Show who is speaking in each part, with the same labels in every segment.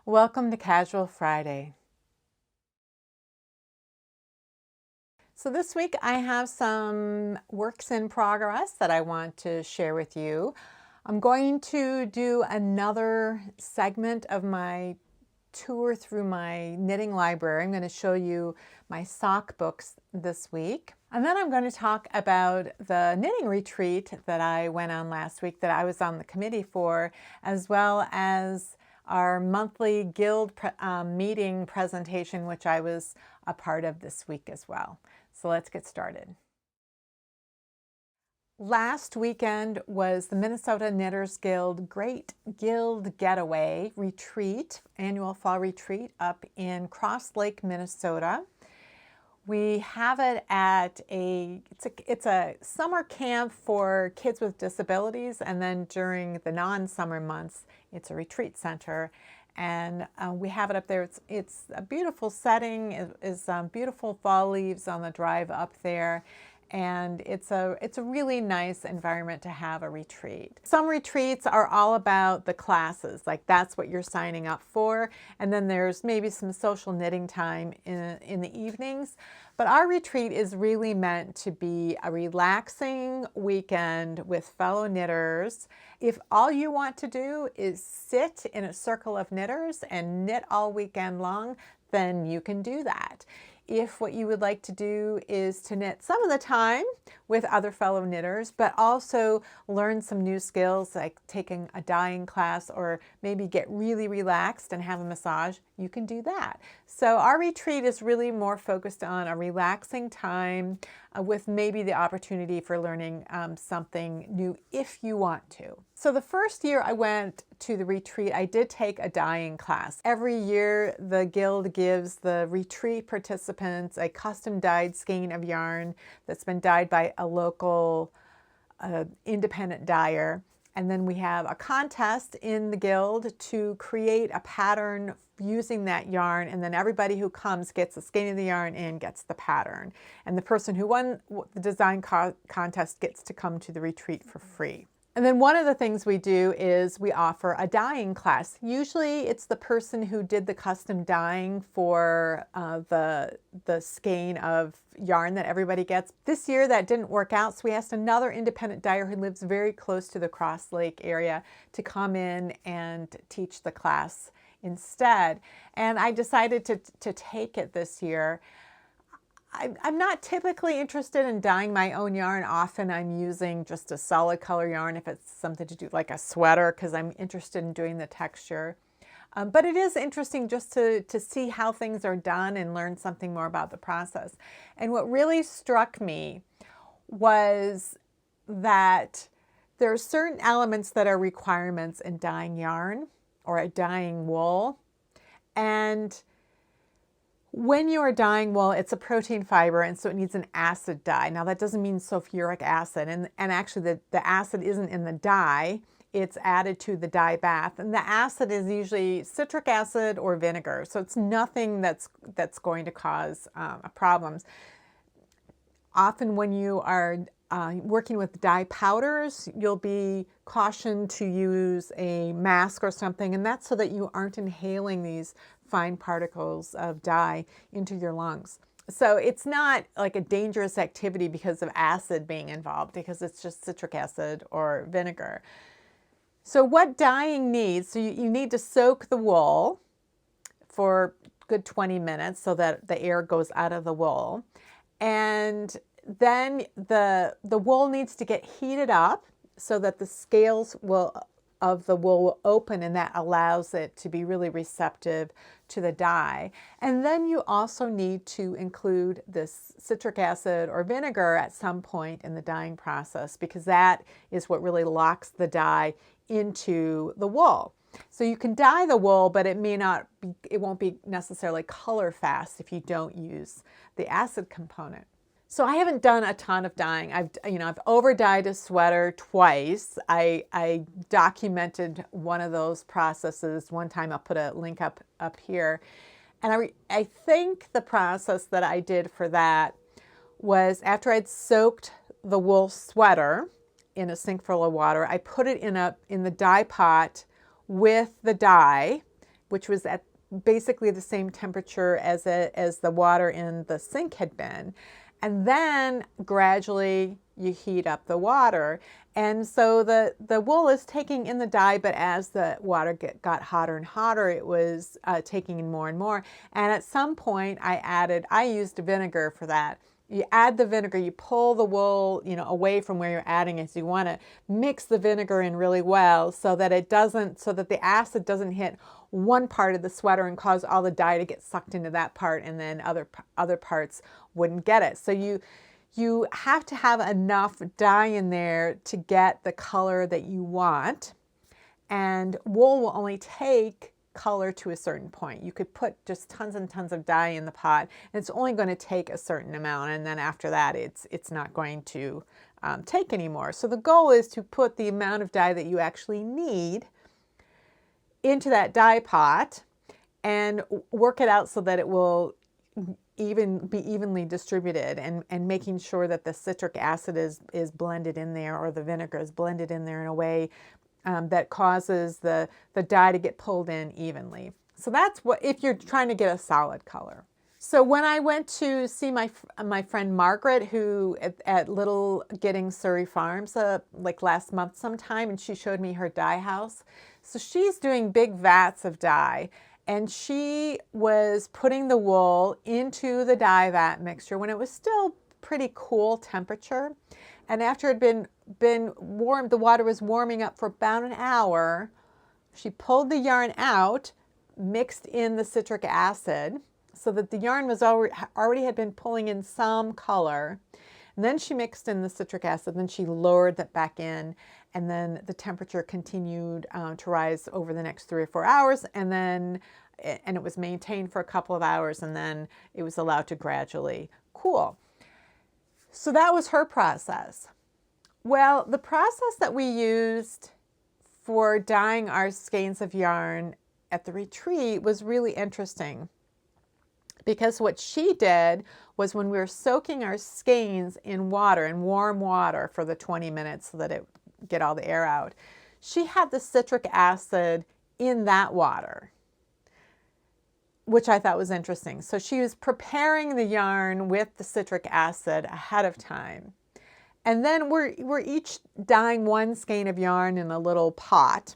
Speaker 1: Welcome to Casual Friday. So this week I have some works in progress that I want to share with you. I'm going to do another segment of my tour through my knitting library. I'm going to show you my sock books this week. And then I'm going to talk about the knitting retreat that I went on last week that I was on the committee for, as well as our monthly guild meeting presentation, which I was a part of this week as well. So let's get started. Last weekend was the Minnesota Knitters Guild Great Guild Getaway retreat, annual fall retreat up in Cross Lake, Minnesota. We have it at it's a summer camp for kids with disabilities, and then during the non-summer months, it's a retreat center. And we have it up there. It's a beautiful setting. It is beautiful fall leaves on the drive up there. And it's a really nice environment to have a retreat. Some retreats are all about the classes, like that's what you're signing up for. And then there's maybe some social knitting time in the evenings. But our retreat is really meant to be a relaxing weekend with fellow knitters. If all you want to do is sit in a circle of knitters and knit all weekend long, then you can do that. If what you would like to do is to knit some of the time with other fellow knitters, but also learn some new skills like taking a dyeing class or maybe get really relaxed and have a massage, you can do that. So our retreat is really more focused on a relaxing time with maybe the opportunity for learning something new if you want to. So the first year I went to the retreat, I did take a dyeing class. Every year the Guild gives the retreat participants a custom dyed skein of yarn that's been dyed by a local independent dyer. And then we have a contest in the Guild to create a pattern using that yarn, and then everybody who comes gets a skein of the yarn and gets the pattern. And the person who won the design contest gets to come to the retreat for free. And then one of the things we do is we offer a dyeing class. Usually it's the person who did the custom dyeing for the skein of yarn that everybody gets. This year that didn't work out, so we asked another independent dyer who lives very close to the Cross Lake area to come in and teach the class instead. And I decided to take it this year. I'm not typically interested in dyeing my own yarn. Often I'm using just a solid color yarn if it's something to do like a sweater, because I'm interested in doing the texture. But it is interesting just to see how things are done and learn something more about the process. And what really struck me was that there are certain elements that are requirements in dyeing yarn or dyeing wool. And when you are dyeing wool, it's a protein fiber, and so it needs an acid dye. Now that doesn't mean sulfuric acid, and actually the acid isn't in the dye, it's added to the dye bath. And the acid is usually citric acid or vinegar, so it's nothing that's going to cause problems. Often when you are working with dye powders, you'll be cautioned to use a mask or something, and that's so that you aren't inhaling these fine particles of dye into your lungs. So it's not like a dangerous activity because of acid being involved, because it's just citric acid or vinegar. So what dyeing needs, so you need to soak the wool for a good 20 minutes so that the air goes out of the wool. And then the wool needs to get heated up so that the scales of the wool will open, and that allows it to be really receptive to the dye. And then you also need to include this citric acid or vinegar at some point in the dyeing process, because that is what really locks the dye into the wool. So you can dye the wool, but it won't be necessarily color fast if you don't use the acid component. So I haven't done a ton of dyeing. I've over dyed a sweater twice. I documented one of those processes one time. I'll put a link up here. And I think the process that I did for that was, after I'd soaked the wool sweater in a sink full of water, I put it in the dye pot with the dye, which was at basically the same temperature as the water in the sink had been. And then gradually you heat up the water. And so the wool is taking in the dye, but as the water got hotter and hotter, it was taking in more and more. And at some point I used vinegar for that. You add the vinegar, you pull the wool, away from where you're adding it. So you want to mix the vinegar in really well so that the acid doesn't hit one part of the sweater and cause all the dye to get sucked into that part, and then other parts wouldn't get it. So you have to have enough dye in there to get the color that you want. And wool will only take color to a certain point. You could put just tons and tons of dye in the pot, and it's only going to take a certain amount, and then after that it's not going to take anymore. So the goal is to put the amount of dye that you actually need into that dye pot and work it out so that it will be evenly distributed, and making sure that the citric acid is blended in there, or the vinegar is blended in there in a way that causes the dye to get pulled in evenly. So that's what, if you're trying to get a solid color. So when I went to see my friend Margaret, who at Little Gidding Surrey Farms, like last month sometime, and she showed me her dye house. So she's doing big vats of dye, and she was putting the wool into the dye vat mixture when it was still pretty cool temperature. And after it had been warmed, the water was warming up for about an hour. She pulled the yarn out, mixed in the citric acid, so that the yarn was already had been pulling in some color. And then she mixed in the citric acid, then she lowered that back in, and then the temperature continued to rise over the next 3 or 4 hours, and it was maintained for a couple of hours, and then it was allowed to gradually cool. So that was her process. Well, the process that we used for dyeing our skeins of yarn at the retreat was really interesting, because what she did was, when we were soaking our skeins in water, in warm water, for the 20 minutes so that it get all the air out, she had the citric acid in that water, which I thought was interesting. So she was preparing the yarn with the citric acid ahead of time. And then we're each dyeing one skein of yarn in a little pot.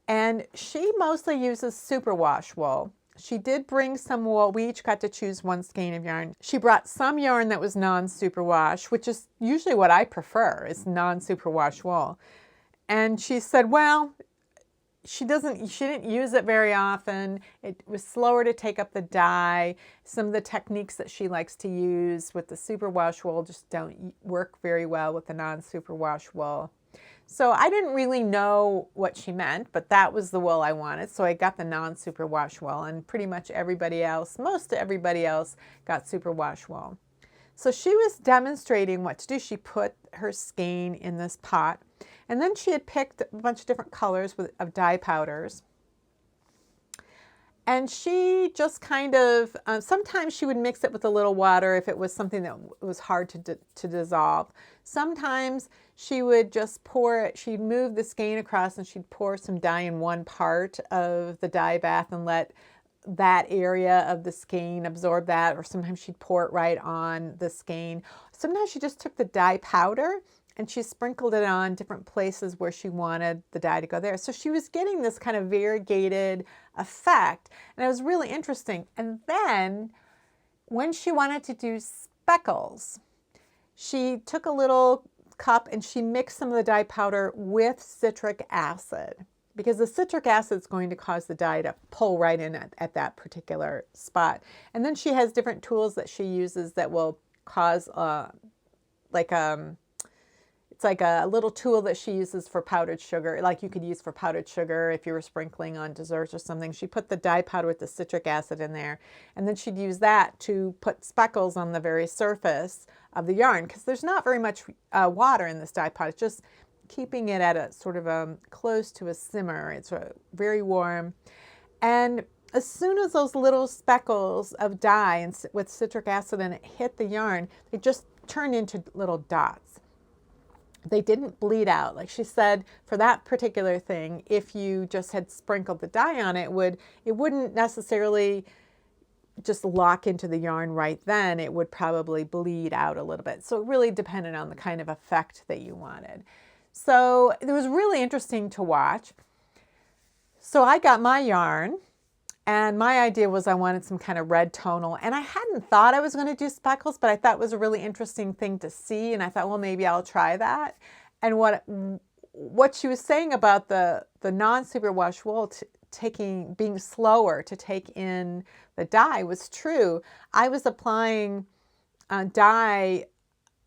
Speaker 1: And she mostly uses superwash wool. She did bring some wool. We each got to choose one skein of yarn. She brought some yarn that was non-superwash, which is usually what I prefer, is non-superwash wool. And she said, well, she didn't use it very often. It was slower to take up the dye. Some of the techniques that she likes to use with the superwash wool just don't work very well with the non-superwash wool. So I didn't really know what she meant, but that was the wool I wanted. So I got the non-superwash wool, and pretty much everybody else, most everybody else, got superwash wool. So she was demonstrating what to do. She put her skein in this pot, and then she had picked a bunch of different colors of dye powders. And she just kind of, sometimes she would mix it with a little water if it was something that was hard to dissolve. Sometimes she would just pour it, she'd move the skein across and she'd pour some dye in one part of the dye bath and let that area of the skein absorb that, or sometimes she'd pour it right on the skein. Sometimes she just took the dye powder and she sprinkled it on different places where she wanted the dye to go there. So she was getting this kind of variegated effect, and it was really interesting. And then when she wanted to do speckles, she took a little cup and she mixed some of the dye powder with citric acid, because the citric acid is going to cause the dye to pull right in at that particular spot. And then she has different tools that she uses that will cause it's like a little tool that she uses for powdered sugar, like you could use for powdered sugar if you were sprinkling on desserts or something. She put the dye powder with the citric acid in there, and then she'd use that to put speckles on the very surface of the yarn, because there's not very much water in this dye pot. It's just keeping it at a sort of close to a simmer. It's very warm. And as soon as those little speckles of dye and with citric acid in it hit the yarn, they just turn into little dots. they didn't bleed out. Like she said, for that particular thing, if you just had sprinkled the dye on it, it wouldn't necessarily just lock into the yarn right then. It would probably bleed out a little bit. So it really depended on the kind of effect that you wanted. So it was really interesting to watch. So I got my yarn, and my idea was I wanted some kind of red tonal, and I hadn't thought I was going to do speckles, but I thought it was a really interesting thing to see, and I thought, well, maybe I'll try that. And what she was saying about the non-superwash wool being slower to take in the dye was true. I was applying dye.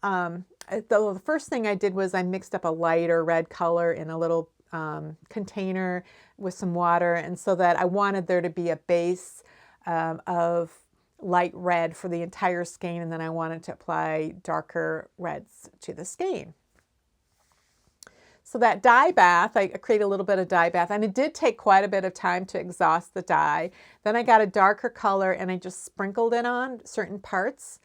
Speaker 1: The first thing I did was I mixed up a lighter red color in a little container with some water, and so that I wanted there to be a base of light red for the entire skein, and then I wanted to apply darker reds to the skein. So that dye bath, I created a little bit of dye bath, and it did take quite a bit of time to exhaust the dye. Then I got a darker color and I just sprinkled it on certain parts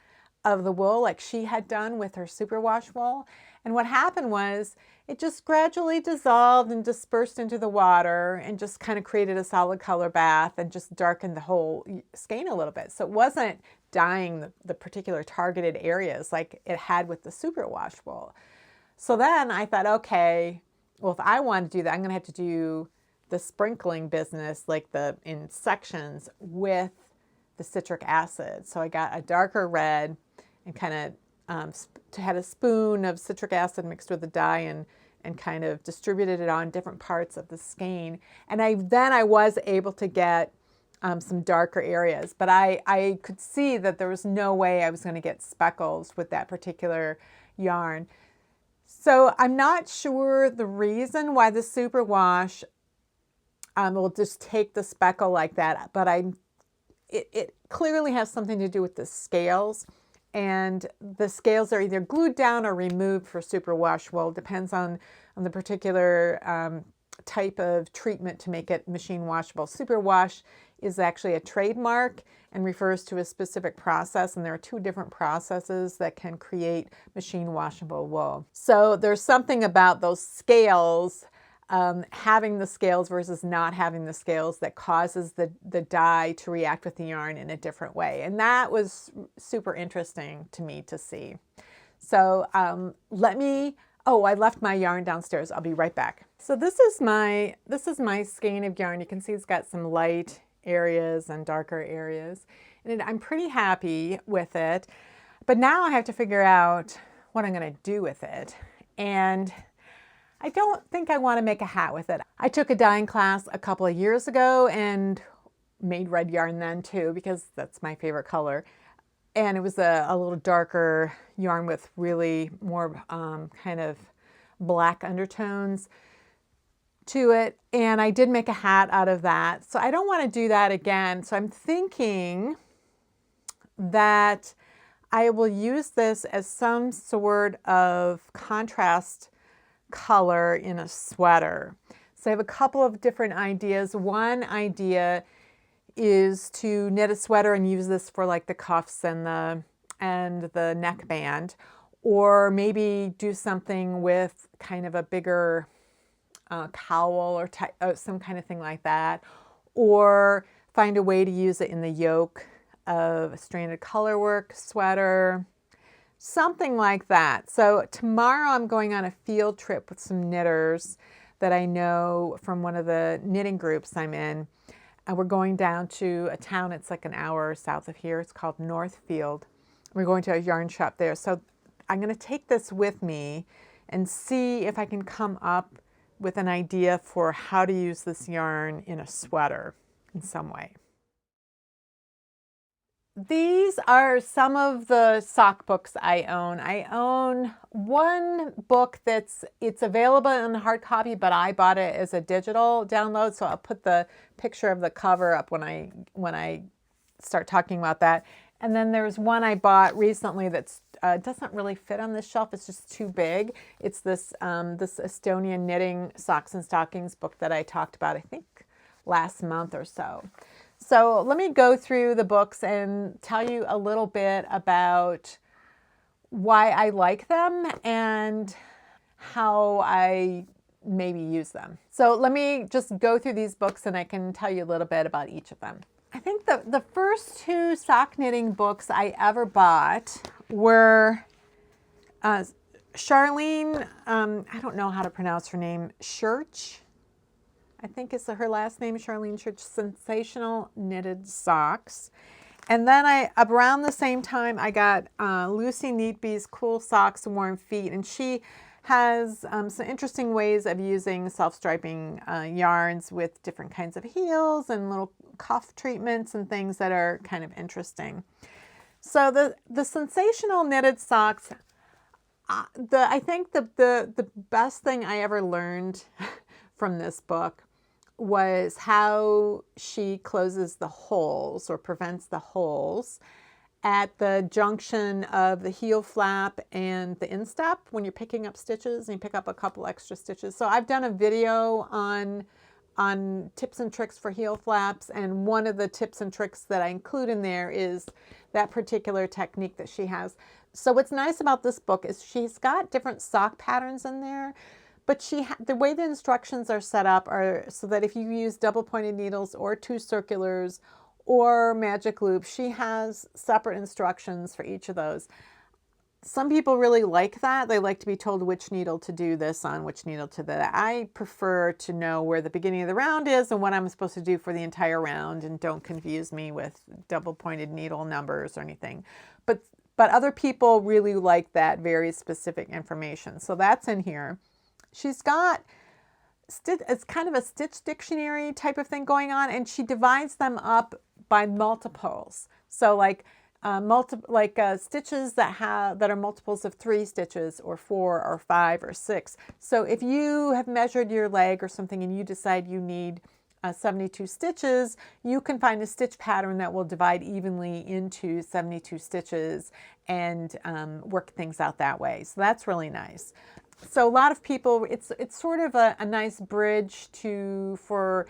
Speaker 1: of the wool like she had done with her superwash wool. And what happened was it just gradually dissolved and dispersed into the water and just kind of created a solid color bath and just darkened the whole skein a little bit. So it wasn't dyeing the particular targeted areas like it had with the superwash wool. So then I thought, okay, well, if I want to do that, I'm going to have to do the sprinkling business like in sections with the citric acid. So I got a darker red and kind of had a spoon of citric acid mixed with the dye and kind of distributed it on different parts of the skein. And then I was able to get some darker areas, but I could see that there was no way I was going to get speckles with that particular yarn. So I'm not sure the reason why the superwash will just take the speckle like that, but it clearly has something to do with the scales, and the scales are either glued down or removed for superwash wool. It depends on the particular type of treatment to make it machine washable. Superwash is actually a trademark and refers to a specific process, and there are two different processes that can create machine washable wool. So there's something about those scales, having the scales versus not having the scales, that causes the dye to react with the yarn in a different way. And that was super interesting to me to see. So I left my yarn downstairs. I'll be right back. So this is my skein of yarn. You can see it's got some light areas and darker areas, and I'm pretty happy with it. But now I have to figure out what I'm going to do with it. And I don't think I want to make a hat with it. I took a dyeing class a couple of years ago and made red yarn then too, because that's my favorite color. And it was a little darker yarn with really more kind of black undertones to it. And I did make a hat out of that. So I don't want to do that again. So I'm thinking that I will use this as some sort of contrast color in a sweater. So I have a couple of different ideas. One idea is to knit a sweater and use this for like the cuffs and the neckband, or maybe do something with kind of a bigger cowl or some kind of thing like that, or find a way to use it in the yoke of a stranded colorwork sweater, something like that. So tomorrow I'm going on a field trip with some knitters that I know from one of the knitting groups I'm in. And we're going down to a town, it's like an hour south of here. It's called Northfield. We're going to a yarn shop there. So I'm going to take this with me and see if I can come up with an idea for how to use this yarn in a sweater in some way. These are some of the sock books I own. I own one book it's available in hard copy, but I bought it as a digital download, so I'll put the picture of the cover up when I start talking about that. And then there's one I bought recently that's doesn't really fit on this shelf. It's just too big. It's this Estonian knitting socks and stockings book that I talked about, I think, last month or so. So let me go through the books and tell you a little bit about why I like them and how I maybe use them. So let me just go through these books and I can tell you a little bit about each of them. I think the first two sock knitting books I ever bought were Charlene, I don't know how to pronounce her name, Church, I think is her last name, Charlene Church, Sensational Knitted Socks. And then around the same time, I got Lucy Neatby's Cool Socks, Warm Feet, and she has some interesting ways of using self-striping yarns with different kinds of heels and little cuff treatments and things that are kind of interesting. So the Sensational Knitted Socks, I think the best thing I ever learned from this book was how she closes the holes or prevents the holes at the junction of the heel flap and the instep when you're picking up stitches and you pick up a couple extra stitches. So I've done a video on tips and tricks for heel flaps, and one of the tips and tricks that I include in there is that particular technique that she has. So what's nice about this book is she's got different sock patterns in there, but the way the instructions are set up are so that if you use double pointed needles or two circulars or magic loops, she has separate instructions for each of those. Some people really like that. They like to be told which needle to do this on, which needle to that. I prefer to know where the beginning of the round is and what I'm supposed to do for the entire round, and don't confuse me with double pointed needle numbers or anything. But other people really like that very specific information. So that's in here. She's got, it's kind of a stitch dictionary type of thing going on, and she divides them up by multiples. So like stitches that are multiples of 3 stitches or 4 or 5 or 6. So if you have measured your leg or something and you decide you need 72 stitches, you can find a stitch pattern that will divide evenly into 72 stitches and work things out that way. So that's really nice. So a lot of people, it's sort of a nice bridge for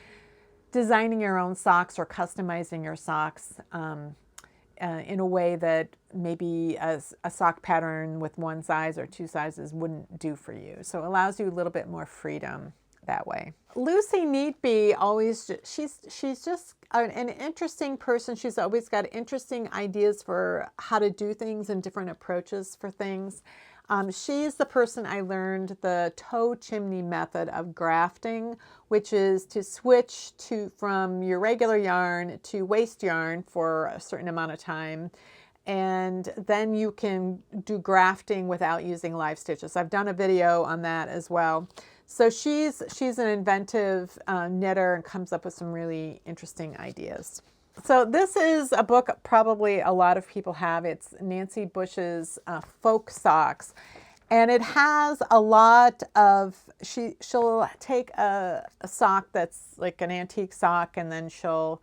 Speaker 1: designing your own socks or customizing your socks in a way that maybe a sock pattern with one size or 2 sizes wouldn't do for you. So it allows you a little bit more freedom that way. Lucy Neatby she's just an interesting person. She's always got interesting ideas for how to do things and different approaches for things. She's the person I learned the toe chimney method of grafting, which is to switch from your regular yarn to waste yarn for a certain amount of time. And then you can do grafting without using live stitches. I've done a video on that as well. So she's an inventive knitter and comes up with some really interesting ideas. So this is a book probably a lot of people have. It's Nancy Bush's Folk Socks. And it has a lot of, she'll take a sock that's like an antique sock, and then she'll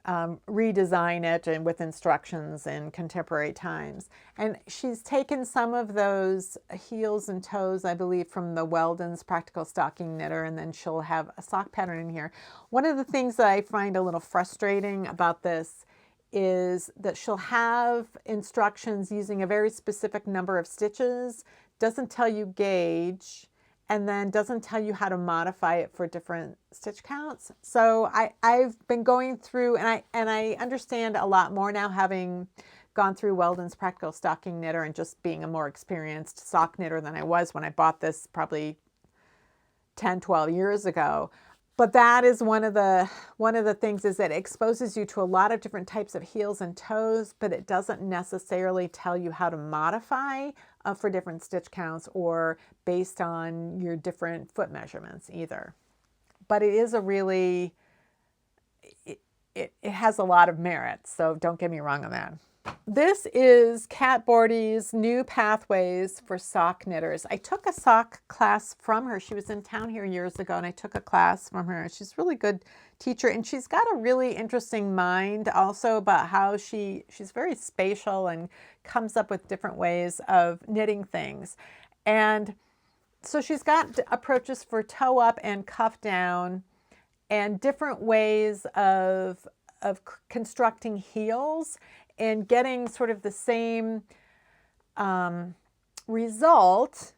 Speaker 1: redesign it and with instructions in contemporary times. And she's taken some of those heels and toes, I believe, from the Weldon's Practical Stocking Knitter, and then she'll have a sock pattern in here. One of the things that I find a little frustrating about this is that she'll have instructions using a very specific number of stitches, doesn't tell you gauge, and then doesn't tell you how to modify it for different stitch counts. So I've been going through, and I understand a lot more now, having gone through Weldon's Practical Stocking Knitter and just being a more experienced sock knitter than I was when I bought this probably 10, 12 years ago. But that is one of the things, is that it exposes you to a lot of different types of heels and toes, but it doesn't necessarily tell you how to modify for different stitch counts or based on your different foot measurements either. But it is a really, it has a lot of merit, so don't get me wrong on that. This is Kat Bordy's New Pathways for Sock Knitters. I took a sock class from her. She was in town here years ago, and I took a class from her. She's a really good teacher, and she's got a really interesting mind also about how she's very spatial and comes up with different ways of knitting things. And so she's got approaches for toe up and cuff down and different ways of constructing heels and getting sort of the same result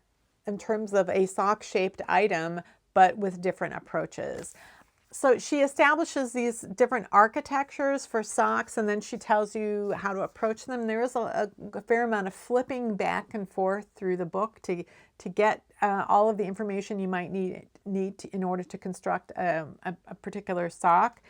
Speaker 1: in terms of a sock-shaped item, but with different approaches. So she establishes these different architectures for socks, and then she tells you how to approach them. There is a fair amount of flipping back and forth through the book to get all of the information you might need in order to construct a particular sock.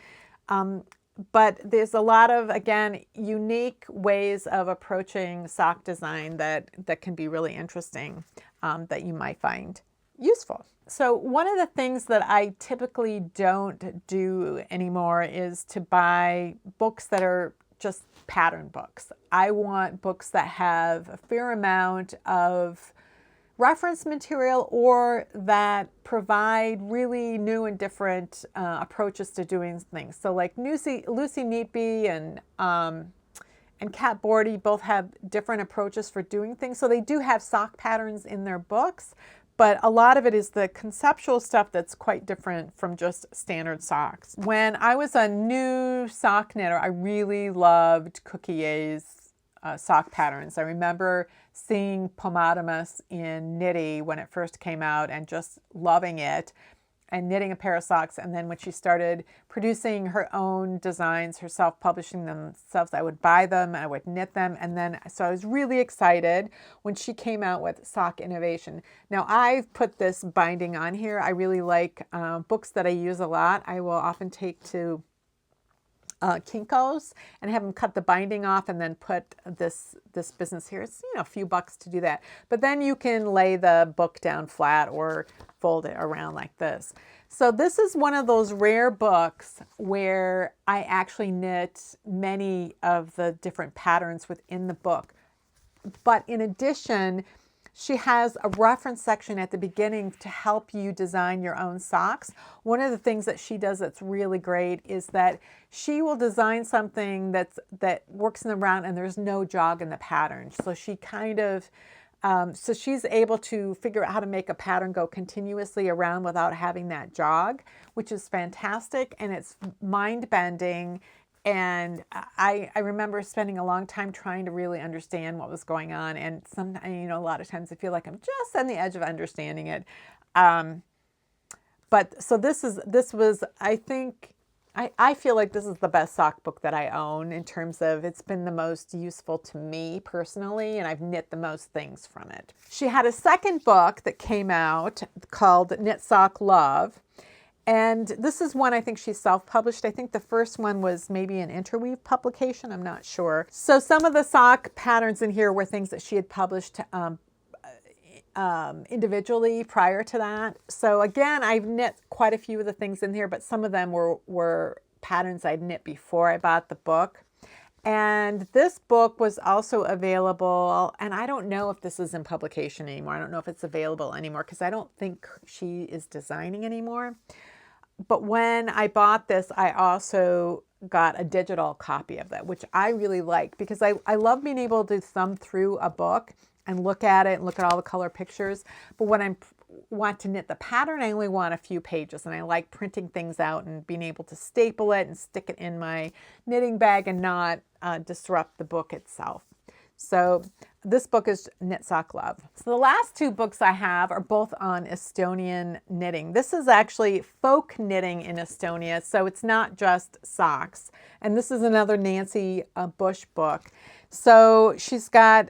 Speaker 1: But there's a lot of, again, unique ways of approaching sock design that can be really interesting, that you might find useful. So one of the things that I typically don't do anymore is to buy books that are just pattern books. I want books that have a fair amount of reference material or that provide really new and different approaches to doing things. So like Lucy Neatby and Kat Bordy both have different approaches for doing things. So they do have sock patterns in their books, but a lot of it is the conceptual stuff that's quite different from just standard socks. When I was a new sock knitter, I really loved Cookie's sock patterns. I remember seeing Pomatemus in Knitty when it first came out and just loving it and knitting a pair of socks. And then when she started producing her own designs, herself publishing themselves, I would buy them, I would knit them. And then, so I was really excited when she came out with Sock Innovation. Now I've put this binding on here. I really like books that I use a lot. I will often take to Kinko's and have them cut the binding off and then put this business here. It's, a few bucks to do that. But then you can lay the book down flat or fold it around like this. So this is one of those rare books where I actually knit many of the different patterns within the book. But in addition, she has a reference section at the beginning to help you design your own socks. One of the things that she does that's really great is that she will design something that works in the round and there's no jog in the pattern. So she kind of, so she's able to figure out how to make a pattern go continuously around without having that jog, which is fantastic, and it's mind-bending. And I remember spending a long time trying to really understand what was going on. And sometimes, a lot of times I feel like I'm just on the edge of understanding it. But so this was, I think, I feel like this is the best sock book that I own in terms of it's been the most useful to me personally, and I've knit the most things from it. She had a second book that came out called Knit Sock Love. And this is one I think she self-published. I think the first one was maybe an interweave publication. I'm not sure. So some of the sock patterns in here were things that she had published individually prior to that. So again, I've knit quite a few of the things in here, but some of them were patterns I'd knit before I bought the book. And this book was also available, and I don't know if this is in publication anymore. I don't know if it's available anymore because I don't think she is designing anymore. But when I bought this, I also got a digital copy of that, which I really like because I love being able to thumb through a book and look at it and look at all the color pictures. But when I want to knit the pattern, I only want a few pages, and I like printing things out and being able to staple it and stick it in my knitting bag and not disrupt the book itself. So this book is Knit Sock Love. So the last two books I have are both on Estonian knitting. This is actually folk knitting in Estonia, so it's not just socks. And this is another Nancy Bush book. So she's got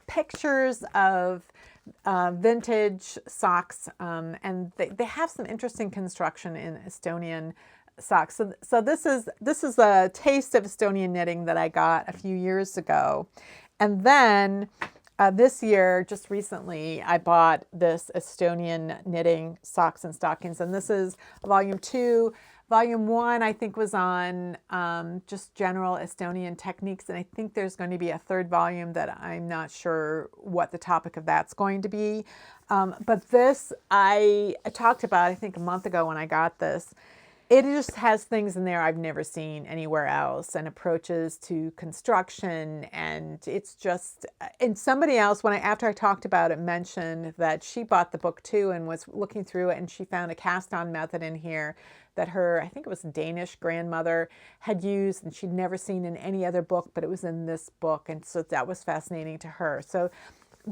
Speaker 1: pictures of vintage socks, and they have some interesting construction in Estonian socks. So this is a taste of Estonian knitting that I got a few years ago. And then this year, just recently, I bought this Estonian knitting socks and stockings, and this is volume 2. Volume 1, I think, was on just general Estonian techniques, and I think there's going to be a third volume that I'm not sure what the topic of that's going to be. But this, I talked about, I think, a month ago when I got this. It just has things in there I've never seen anywhere else, and approaches to construction, and it's just, and somebody else, after I talked about it, mentioned that she bought the book too and was looking through it, and she found a cast-on method in here that her, I think it was Danish grandmother had used, and she'd never seen in any other book, but it was in this book, and so that was fascinating to her. So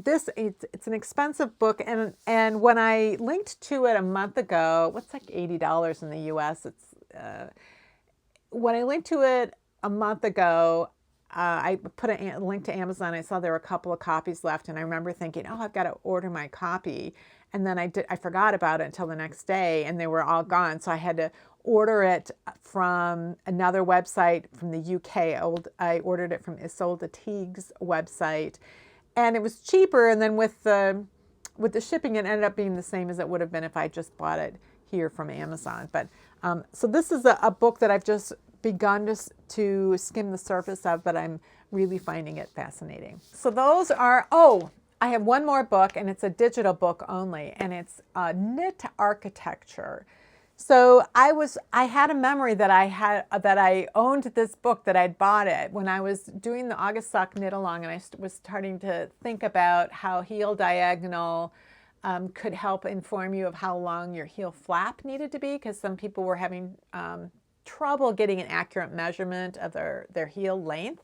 Speaker 1: it's an expensive book, and when I linked to it a month ago, what's like $80 in the US? It's when I linked to it a month ago, I put a link to Amazon. I saw there were a couple of copies left, and I remember thinking, oh, I've got to order my copy. And then I forgot about it until the next day, and they were all gone. So I had to order it from another website from the UK. I ordered it from Isolde Teague's website, and it was cheaper. And then with the shipping, it ended up being the same as it would have been if I just bought it here from Amazon. But so this is a book that I've just begun to skim the surface of, but I'm really finding it fascinating. So those are, oh, I have one more book, and it's a digital book only, and it's Knit Architecture. So I had a memory that I owned this book, that I'd bought it when I was doing the August Sock Knit Along, and I was starting to think about how heel diagonal could help inform you of how long your heel flap needed to be, because some people were having trouble getting an accurate measurement of their heel length.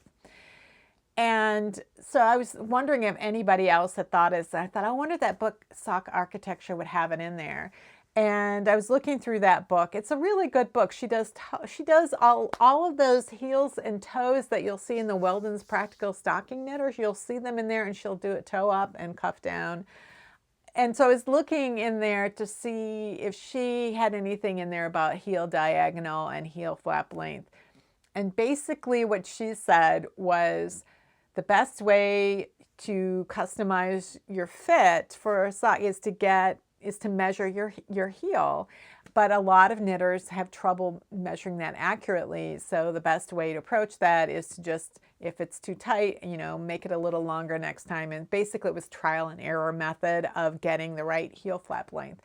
Speaker 1: And so I was wondering if anybody else had thought this. I thought, I wonder if that book, Sock Architecture, would have it in there. And I was looking through that book. It's a really good book. She does all of those heels and toes that you'll see in the Weldon's Practical Stocking Knitters. You'll see them in there, and she'll do it toe up and cuff down. And so I was looking in there to see if she had anything in there about heel diagonal and heel flap length. And basically what she said was the best way to customize your fit for a sock is to measure your heel. But a lot of knitters have trouble measuring that accurately. So the best way to approach that is to just, if it's too tight, make it a little longer next time. And basically it was trial and error method of getting the right heel flap length.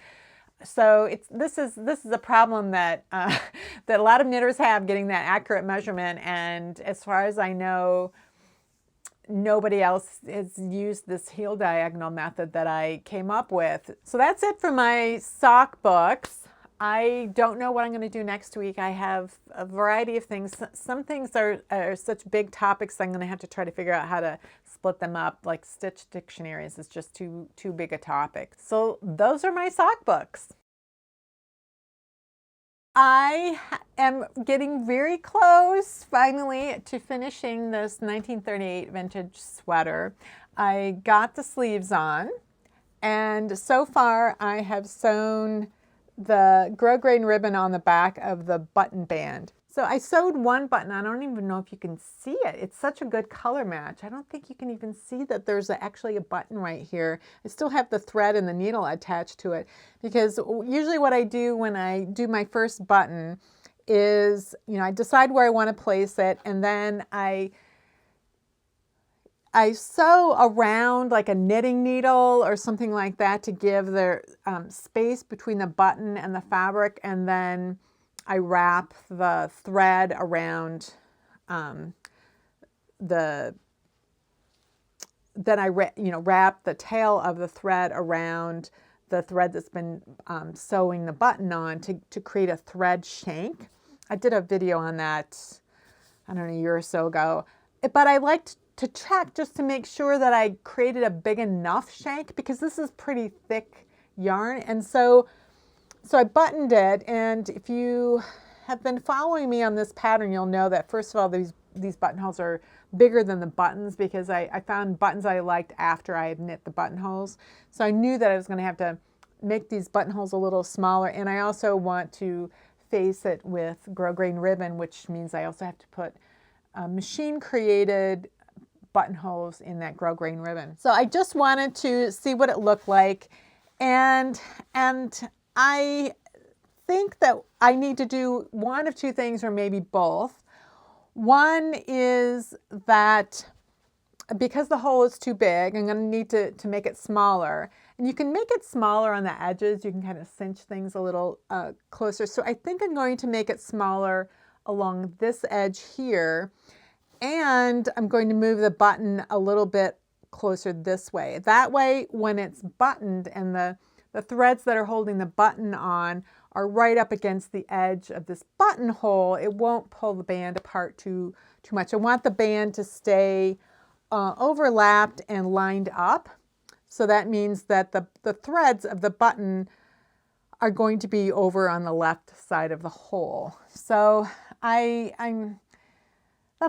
Speaker 1: So this is a problem that that a lot of knitters have, getting that accurate measurement. And as far as I know, nobody else has used this heel diagonal method that I came up with. So that's it for my sock books. I don't know what I'm going to do next week. I have a variety of things. Some things are such big topics, I'm going to have to try to figure out how to split them up. Like stitch dictionaries is just too big a topic. So those are my sock books. I am getting very close, finally, to finishing this 1938 vintage sweater. I got the sleeves on, and so far I have sewn the grosgrain ribbon on the back of the button band. So I sewed one button. I don't even know if you can see it. It's such a good color match. I don't think you can even see that there's actually a button right here. I still have the thread and the needle attached to it, because usually what I do when I do my first button is, I decide where I want to place it, and then I sew around like a knitting needle or something like that to give the space between the button and the fabric, and then I wrap the thread around wrap the tail of the thread around the thread that's been sewing the button on to create a thread shank. I did a video on that, I don't know, a year or so ago, but I liked to check just to make sure that I created a big enough shank, because this is pretty thick yarn. And so I buttoned it, and if you have been following me on this pattern, you'll know that first of all, these buttonholes are bigger than the buttons, because I found buttons I liked after I had knit the buttonholes. So I knew that I was going to have to make these buttonholes a little smaller, and I also want to face it with grosgrain ribbon, which means I also have to put machine created buttonholes in that grosgrain ribbon. So I just wanted to see what it looked like, and I think that I need to do one of two things, or maybe both. One is that because the hole is too big, I'm going to need to make it smaller. And you can make it smaller on the edges. You can kind of cinch things a little closer. So I think I'm going to make it smaller along this edge here. And I'm going to move the button a little bit closer this way. That way, when it's buttoned and the threads that are holding the button on are right up against the edge of this buttonhole, it won't pull the band apart too much. I want the band to stay overlapped and lined up. So that means that the threads of the button are going to be over on the left side of the hole. So that'll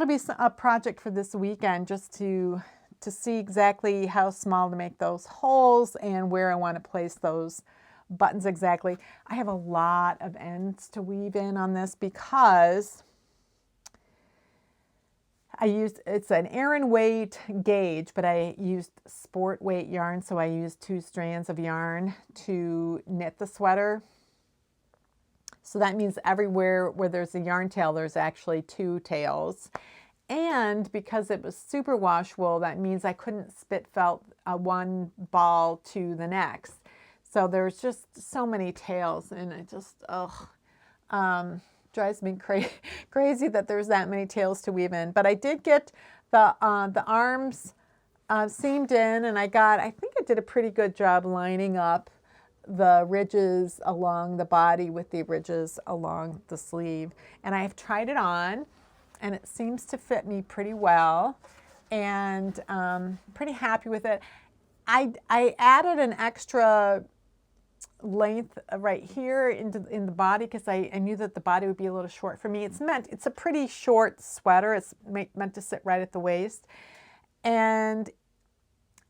Speaker 1: be a project for this weekend, just to see exactly how small to make those holes and where I want to place those buttons exactly. I have a lot of ends to weave in on this because it's an Aran weight gauge, but I used sport weight yarn, so I used 2 strands of yarn to knit the sweater. So that means everywhere where there's a yarn tail, there's actually 2 tails. And because it was super wash wool, that means I couldn't spit felt one ball to the next. So there's just so many tails, and it just, drives me crazy that there's that many tails to weave in. But I did get the arms seamed in, and I think I did a pretty good job lining up the ridges along the body with the ridges along the sleeve. And I've tried it on, and it seems to fit me pretty well, and pretty happy with it. I added an extra length right here in the body because I knew that the body would be a little short for me. It's a pretty short sweater. It's meant to sit right at the waist, and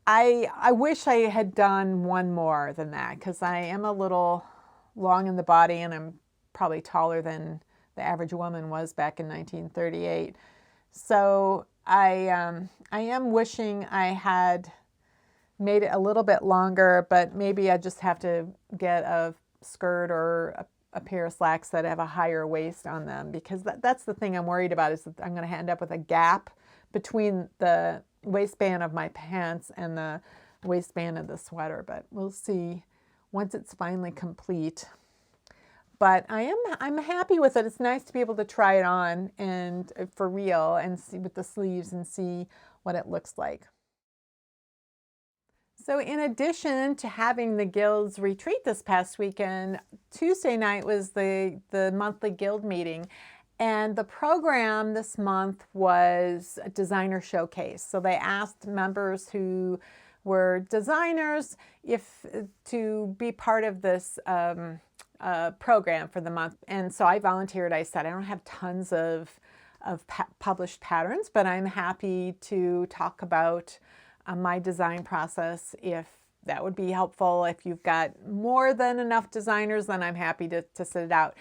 Speaker 1: I wish I had done one more than that, because I am a little long in the body, and I'm probably taller than the average woman was back in 1938. So I am wishing I had made it a little bit longer, but maybe I just have to get a skirt or a pair of slacks that have a higher waist on them, because that's the thing I'm worried about, is that I'm going to end up with a gap between the waistband of my pants and the waistband of the sweater. But we'll see once it's finally complete. But I'm happy with it. It's nice to be able to try it on and for real, and see with the sleeves and see what it looks like. So in addition to having the Guild's retreat this past weekend, Tuesday night was the monthly Guild meeting. And the program this month was a designer showcase. So they asked members who were designers to be part of this program for the month. And so I volunteered. I said, I don't have tons of published patterns, but I'm happy to talk about my design process if that would be helpful. If you've got more than enough designers, then I'm happy to sit it out.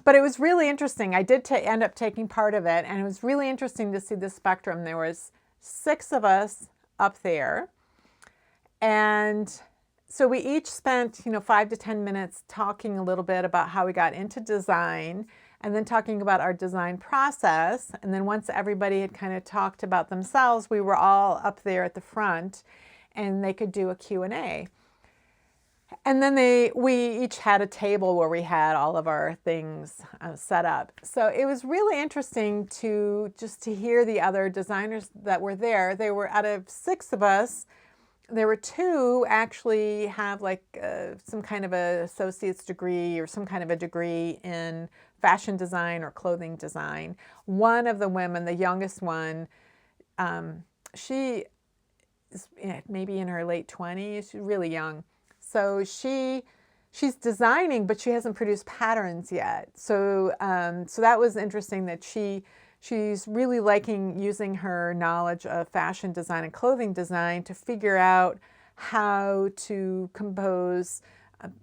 Speaker 1: But it was really interesting. I did end up taking part of it, and it was really interesting to see the spectrum. There was 6 of us up there, and so we each spent 5 to 10 minutes talking a little bit about how we got into design, and then talking about our design process. And then once everybody had kind of talked about themselves, we were all up there at the front, and they could do a Q&A. And then we each had a table where we had all of our things set up. So it was really interesting to hear the other designers that were there. They were, out of 6 of us, there were 2 actually have like some kind of a associate's degree or some kind of a degree in fashion design or clothing design. One of the women, the youngest one, she is maybe in her late 20s. She's really young. So she's designing, but she hasn't produced patterns yet. So so that was interesting, that she's really liking using her knowledge of fashion design and clothing design to figure out how to compose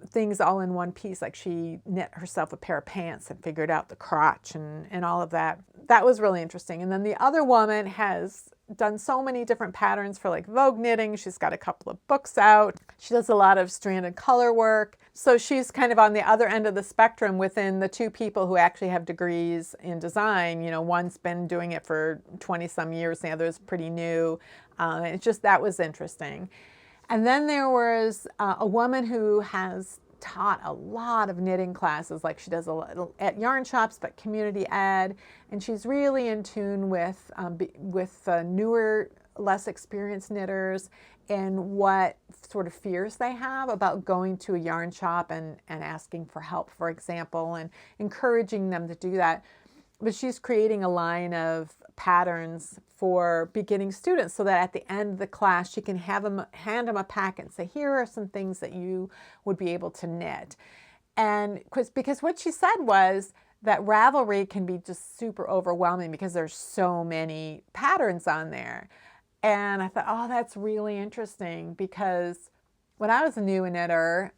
Speaker 1: things all in one piece. Like she knit herself a pair of pants and figured out the crotch and all of that. That was really interesting. And then the other woman has done so many different patterns for like Vogue knitting. She's got a couple of books out. She does a lot of stranded color work. So she's kind of on the other end of the spectrum within the 2 people who actually have degrees in design. One's been doing it for 20 some years, the other's pretty new. It's just, that was interesting. And then there was a woman who has taught a lot of knitting classes, like she does a lot at yarn shops, but community ed, and she's really in tune with newer, less experienced knitters and what sort of fears they have about going to a yarn shop and asking for help, for example, and encouraging them to do that. but she's creating a line of patterns for beginning students so that at the end of the class she can hand them a packet and say, here are some things that you would be able to knit. And because what she said was that Ravelry can be just super overwhelming because there's so many patterns on there. And I thought, oh, that's really interesting, because when I was a new knitter,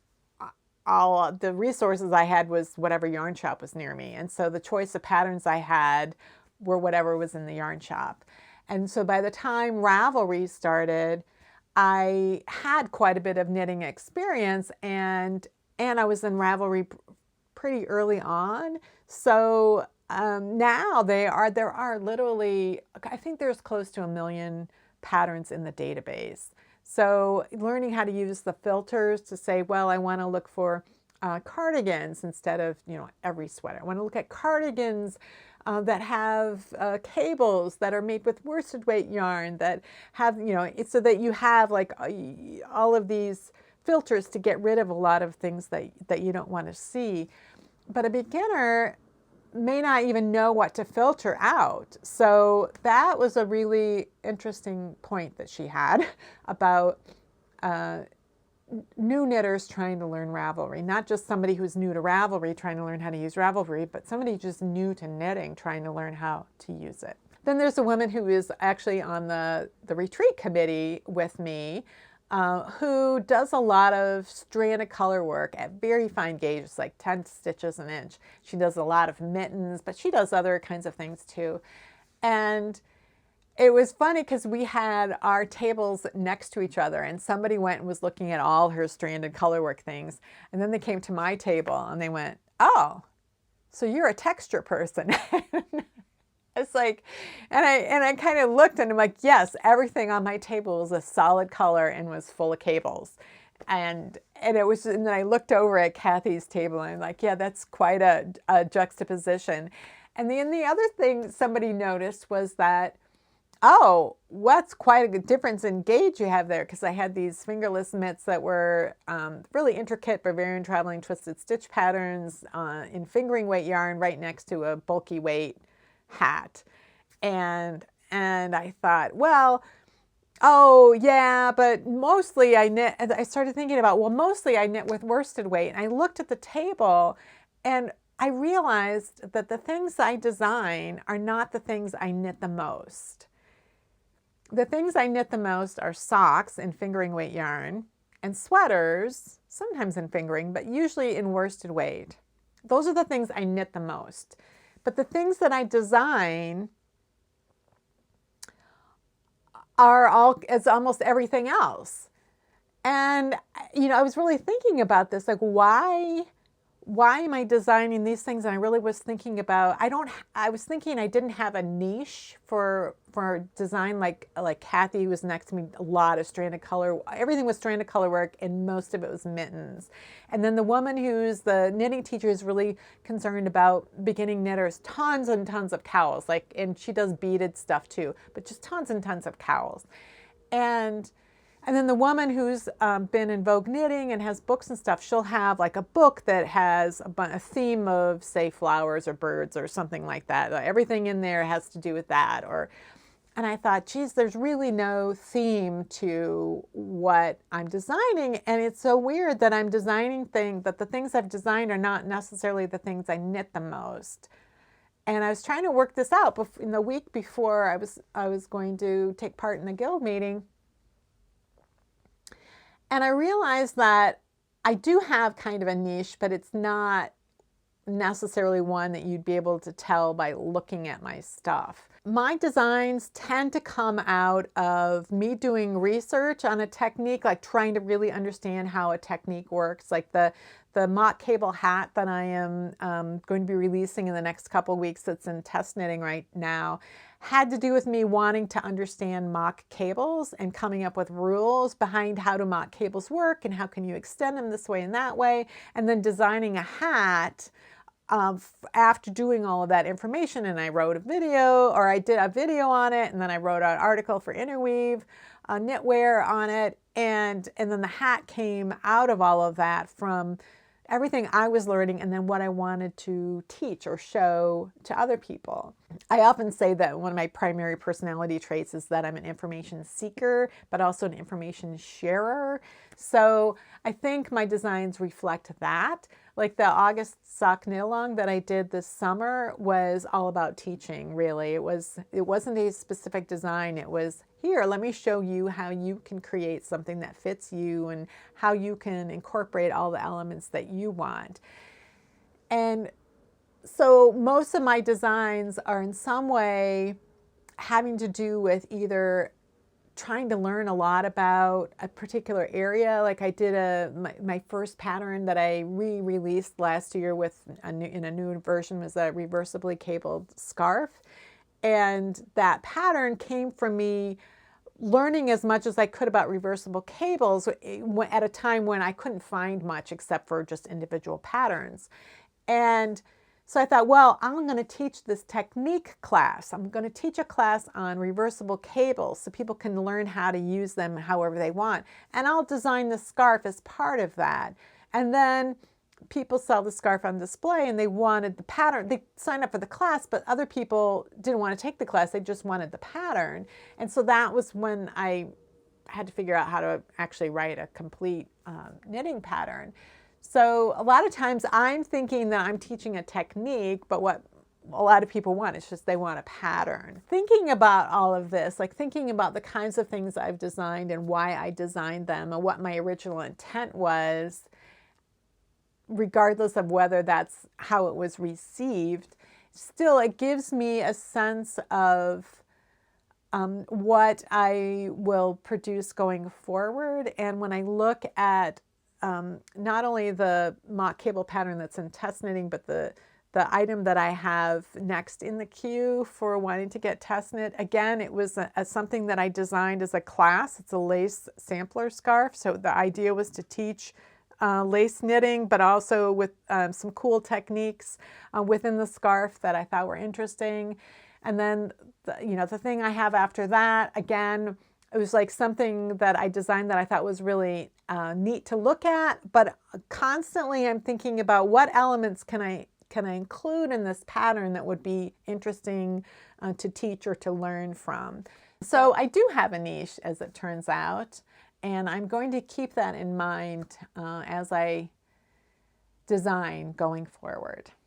Speaker 1: all the resources I had was whatever yarn shop was near me. And so the choice of patterns I had were whatever was in the yarn shop. And so by the time Ravelry started, I had quite a bit of knitting experience, and I was in Ravelry pretty early on. So now there are literally, I think there's close to 1 million patterns in the database. So learning how to use the filters to say, well, I want to look for cardigans instead of, every sweater. I want to look at cardigans that have cables that are made with worsted weight yarn, that have, it's so that you have like all of these filters to get rid of a lot of things that you don't want to see. But a beginner may not even know what to filter out. So that was a really interesting point that she had about new knitters trying to learn Ravelry. Not just somebody who's new to Ravelry trying to learn how to use Ravelry, but somebody just new to knitting trying to learn how to use it. Then there's a woman who is actually on the retreat committee with me, who does a lot of stranded color work at very fine gauges, like 10 stitches an inch. She does a lot of mittens, but she does other kinds of things too. And it was funny because we had our tables next to each other, and somebody went and was looking at all her stranded colorwork things. And then they came to my table and they went, oh, so you're a texture person. It's like, and I kind of looked and I'm like, yes, everything on my table was a solid color and was full of cables. And it was, and then I looked over at Kathy's table and I'm like, yeah, that's quite a juxtaposition. And then the other thing somebody noticed was that, oh, what's quite a difference in gauge you have there, because I had these fingerless mitts that were really intricate Bavarian traveling twisted stitch patterns in fingering weight yarn right next to a bulky weight hat. And I thought, well, oh yeah, but mostly I knit. I started thinking about, well, mostly I knit with worsted weight. And I looked at the table and I realized that the things I design are not the things I knit the most. The things I knit the most are socks in fingering weight yarn and sweaters, sometimes in fingering, but usually in worsted weight. Those are the things I knit the most. But the things that I design are it's almost everything else. And, I was really thinking about this, like, why am I designing these things? And I really was thinking about, I was thinking I didn't have a niche for design like Kathy, who was next to me, a lot of stranded color. Everything was stranded color work, and most of it was mittens. And then the woman who's the knitting teacher is really concerned about beginning knitters, tons and tons of cowls, and she does beaded stuff too, but just tons and tons of cowls. And then the woman who's been in Vogue Knitting and has books and stuff, she'll have like a book that has a theme of, say, flowers or birds or something like that. Everything in there has to do with that. And I thought, geez, there's really no theme to what I'm designing. And it's so weird that I'm designing things, that the things I've designed are not necessarily the things I knit the most. And I was trying to work this out in the week before I was going to take part in the guild meeting. And I realized that I do have kind of a niche, but it's not necessarily one that you'd be able to tell by looking at my stuff. My designs tend to come out of me doing research on a technique, like trying to really understand how a technique works. Like the mock cable hat that I am going to be releasing in the next couple of weeks, that's in test knitting right now, had to do with me wanting to understand mock cables and coming up with rules behind how do mock cables work and how can you extend them this way and that way, and then designing a hat after doing all of that information. And I wrote a video, or I did a video on it, and then I wrote an article for Interweave Knitwear on it, and then the hat came out of all of that from everything I was learning and then what I wanted to teach or show to other people. I often say that one of my primary personality traits is that I'm an information seeker, but also an information sharer. So I think my designs reflect that. Like the August sock knit along that I did this summer was all about teaching, really. It wasn't a specific design. It was, here, let me show you how you can create something that fits you and how you can incorporate all the elements that you want. And so most of my designs are in some way having to do with either trying to learn a lot about a particular area. Like I did my first pattern that I re-released last year with in a new version was a reversibly cabled scarf. And that pattern came from me learning as much as I could about reversible cables at a time when I couldn't find much except for just individual patterns. And so I thought, well, I'm going to teach this technique class. I'm going to teach a class on reversible cables so people can learn how to use them however they want. And I'll design the scarf as part of that. And then people saw the scarf on display and they wanted the pattern. They signed up for the class, but other people didn't want to take the class. They just wanted the pattern. And so that was when I had to figure out how to actually write a complete knitting pattern. So a lot of times I'm thinking that I'm teaching a technique, but what a lot of people want is just they want a pattern. Thinking about all of this, like thinking about the kinds of things I've designed and why I designed them and what my original intent was, regardless of whether that's how it was received, still it gives me a sense of what I will produce going forward. And when I look at not only the mock cable pattern that's in test knitting, but the item that I have next in the queue for wanting to get test knit. Again, it was something that I designed as a class. It's a lace sampler scarf. So the idea was to teach lace knitting, but also with some cool techniques within the scarf that I thought were interesting. And then, the thing I have after that, again, it was like something that I designed that I thought was really neat to look at, but constantly I'm thinking about what elements can I include in this pattern that would be interesting to teach or to learn from. So I do have a niche, as it turns out, and I'm going to keep that in mind as I design going forward.